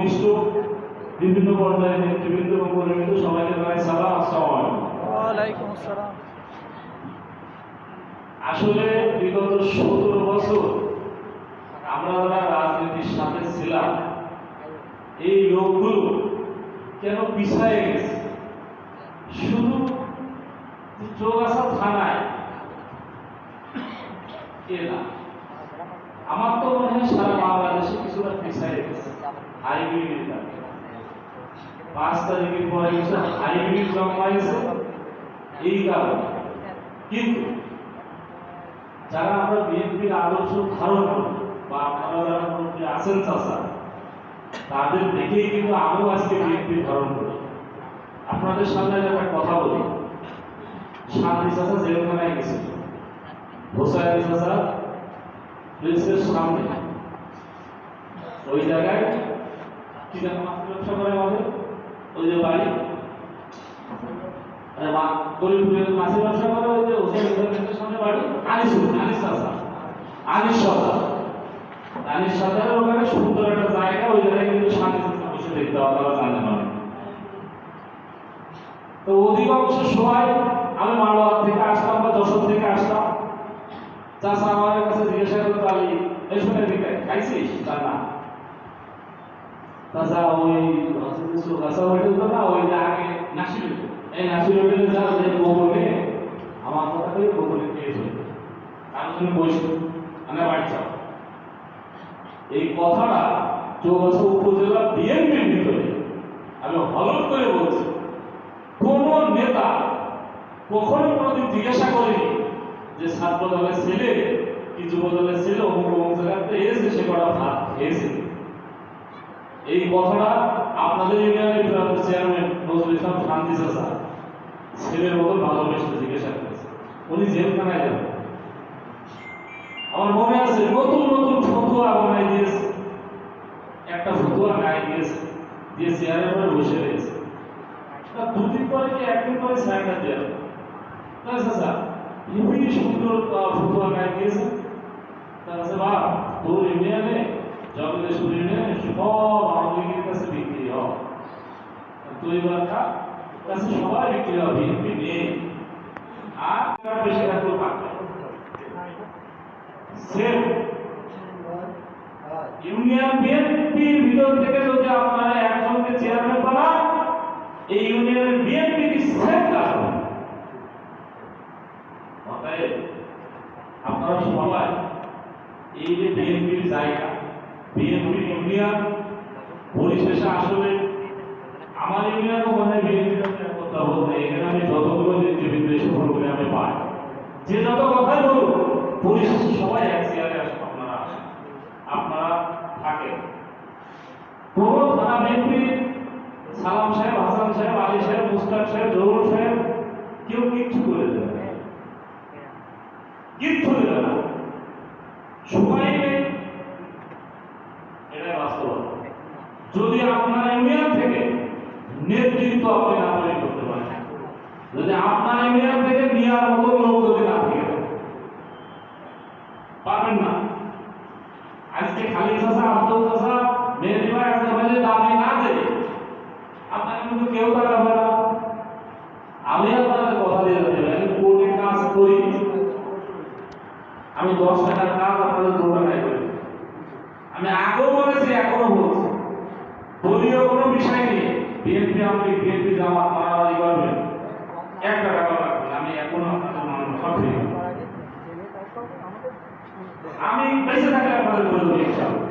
উপবিষ্ট বিভিন্ন পর্যায়ে নেতৃবৃন্দ এবং কর্মীবৃন্দ সবাইকে জানাই সালাম, আসসালামু আলাইকুম। ওয়ালাইকুম আসসালাম। আসলে বিগত 17 বছর আমরা যারা রাজনীতির সাথে ছিলাম এই লোকগুলো কেন পিছায় গেছে? শুধু চৌগাছা থানায় কে না, আমার তো মনে হয় সারা বাংলাদেশে কিছুটা পিছায় গেছে। হাইব্রিড 5 তারিখের পরে কিছু হাইব্রিড জন্মাইছে এই কারণে। কিন্তু যারা আমরা বিএনপির আদর্শ ধারণ করি বা আপনারা যারা মন্ত্রী আছেন চাচা, তাদের দেখেই কিন্তু আমিও আজকে বিএনপি ধারণ করি। আপনাদের সামনে একটা কথা বলি, শান্তি চাচা জেলখানায় গেছিল, হোসাইন চাচা পুলিশের সামনে ওই জায়গায় কি যেন মাছের ব্যবসা করে আমাদের ওই যে বাড়ি গরিবপুরের মাছের ব্যবসা করে ওই যে হোসাইন সামনে বাড়ি আনিস চাচা আনিস সাদারের ওখানে সুন্দর একটা জায়গা, ওই জায়গায় কিন্তু শান্তি চাচা বসে দেখতে আপনারা জানেন অনেক। তো অধিকাংশ সময় আমি মালওয়ার থেকে আসতাম বা যশোর থেকে আসতাম, চাচা আমার কাছে জিজ্ঞাসা করতো, আমি এই শুনে দিকে খাইছিস? না চাচা ওই চৌগাছা হোটেল তো না, ওই যে আগে নাসির হোটেল, এই নাসির হোটেলে যা যে গোপনে আমার কথা থেকে গোপনে খেয়েছিল, তার জন্য বসে আমি বাড়ি যাও। এই কথাটা চৌগাছা উপজেলা বিএনপির ভিতরে আমি হলফ করে বলছি, কোন নেতা কখনো কোনোদিন জিজ্ঞাসা করেনি যে ছাত্র দলের ছেলে কি যুব দলের ছেলে অমুক অমুক জায়গাতে এসে সে কটা ভাত খেয়েছে। এই কথাটা আপনাদের ইউনিয়নের চেয়ারম্যান নজরুল ইসলাম শান্তি চাচা ছেলের মতো ভালোবেসে জিজ্ঞাসা করেছে, উনি জেলখানায় যাবেন। আমার মনে আছে নতুন নতুন ফতুয়া বানাই দিয়েছে, একটা ফতুয়া গায়ে দিয়েছে, দিয়ে চেয়ারের উপরে বসে রয়েছে। দুদিন পরে কি একদিন পরে সাইনটা দেওয়া চাচা ইউনি সুন্দর ফতুয়া গায়ে দিয়েছে। তাহলে বা তোর ইউনিয়নে জগদীশপুর ইউনিয়নে সব আওয়ামী লীগের কাছে বিক্রি হয়, তুই বাচ্চা কাছে সবাই বিক্রি হয়, বিএনপি নেই আর বেশি থাকলেও থাকবে। ইউনিয়ন বিএনপির ভিতর থেকে যদি আপনারা একজনকে চেয়ারম্যান বানান, এই ইউনিয়নের বিএনপি কি সেম কাজ হবে? অতএব আপনারা সবাই এই যে বিএনপির জায়গা, বিএনপির ইউনিয়ন পরিশেষে আসলে আমার ইউনিয়নও মনে হয় বিএনপির কথা বলতে, এখানে আমি যতগুলো নেতৃবৃন্দ এসে করে আমি পাই, যে যত কথাই বলুন পরিশেষে সবাই এক চেয়ারে আসেন, আপনারা আসেন, আপনারা থাকেন। কোন থানা বিএনপি সালাম সাহেব, হাসান সাহেব, আলী সাহেব, মুস্তাক সাহেব, জহুর সাহেব কেউ কিচ্ছু করে দেবে না, কিচ্ছু দেবে না, সবাই নেই, এটাই বাস্তবতা। যদি আপনার ইউনিয়ন থেকে নেতৃত্ব আপনি না তৈরি করতে পারেন, যদি আপনার ইউনিয়ন থেকে নেওয়ার মতো লোক যদি না থাকে পারবেন না। আজকে খালি চাষা, আব্দুল চাষা, মেহেদি ভাই আজকে ভাই দাবি না দেয় আপনাকে কিন্তু কেউ টাকা পাবে না। আমি আপনাদের কথা দিয়ে যাচ্ছি, আমি কোর্টে কাজ করি, আমি 10 টাকার কাজ আপনাদের 2 টাকায় করি। আমি আগেও বলেছি, এখনো বলছি, দলীয় কোনো বিষয় নেই, বিএনপি আমি বিএনপি জামাত মারামারি করবেন 1 টাকা লাগবে, আমি এখনো আপনাদের মানুষ সব ঠিক, আমি বেঁচে থাকলে আপনাদের করে দেবো ইনশাআল্লাহ।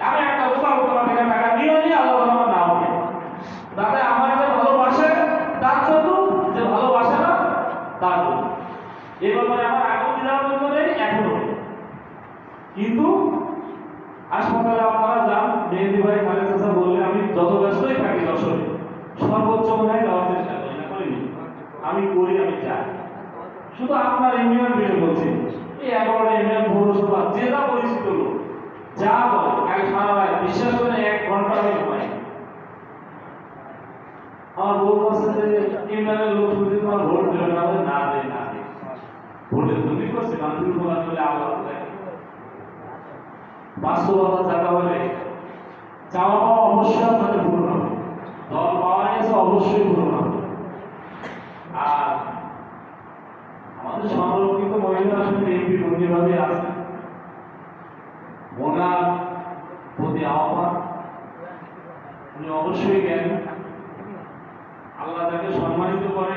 আমি একটা উপায় তোমার থেকে টাকা নিয়ে আল্লাহ আমার নাম নেই, তাতে আমার যে ভালোবাসে তার জন্য, যে ভালোবাসে না তার জন্য। এই ব্যাপারে আমার আগেও বিধান করে এখনো, কিন্তু হাসপাতালে আপনারা যান, মেহেদি ভাই খালেদ চাচা বললে আমি যত ব্যস্তই থাকি যশোরে সর্বোচ্চ মনে হয় দেওয়ার চেষ্টা করি, না করিনি, আমি করি, আমি চাই। শুধু আপনার ইউনিয়ন বিলে বলছি, এই 11টা ইউনিয়ন পৌরসভা যে যা পরিচিত লোক যা বলে আগে সারা রাত বিশ্বাস করে 1 ঘন্টা আমি ঘুমাই। আমার বউ বলছে যে ইউনিয়নের লোক শুধু তোমার ভোট দেবে না, না দেয় না দেয়, ভোটের জন্য করছে গান্ধী বলা চলে আল্লাহ। বাস্তবতা জায়গা হলে চাওয়া পাওয়া অবশ্যই আপনাদের পূরণ হবে, দল পাওয়া গেছে অবশ্যই পূরণ হবে। আর আমাদের সংরক্ষিত মহিলা আসলে এমপি যেভাবে আছে, ওনার প্রতি আহ্বান, উনি অবশ্যই জ্ঞানী, আল্লাহ তাকে সম্মানিত করে,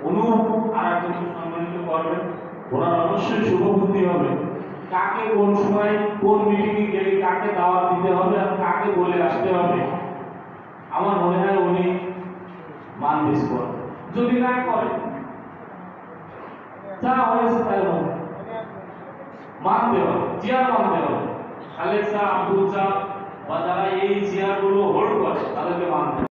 অনুরূপ আর একজনকে সম্মানিত করবেন। ওনার অবশ্যই শুভবুদ্ধি হবে, কাকে কোন সময় কোন মিটিংয়ে গেলে কাকে দাওয়াত দিতে হবে আর কাকে বলে আসতে হবে। আমার মনে হয় উনি মানবেশ করেন, যদি না করে যা হয়েছে তাই হবে, মানতে হবে, চেয়ার মানতে হবে। খালেদ শাহ, আব্দুল শাহ বা যারা এই চেয়ারগুলো হোল্ড করে তাদেরকে মানতে হবে।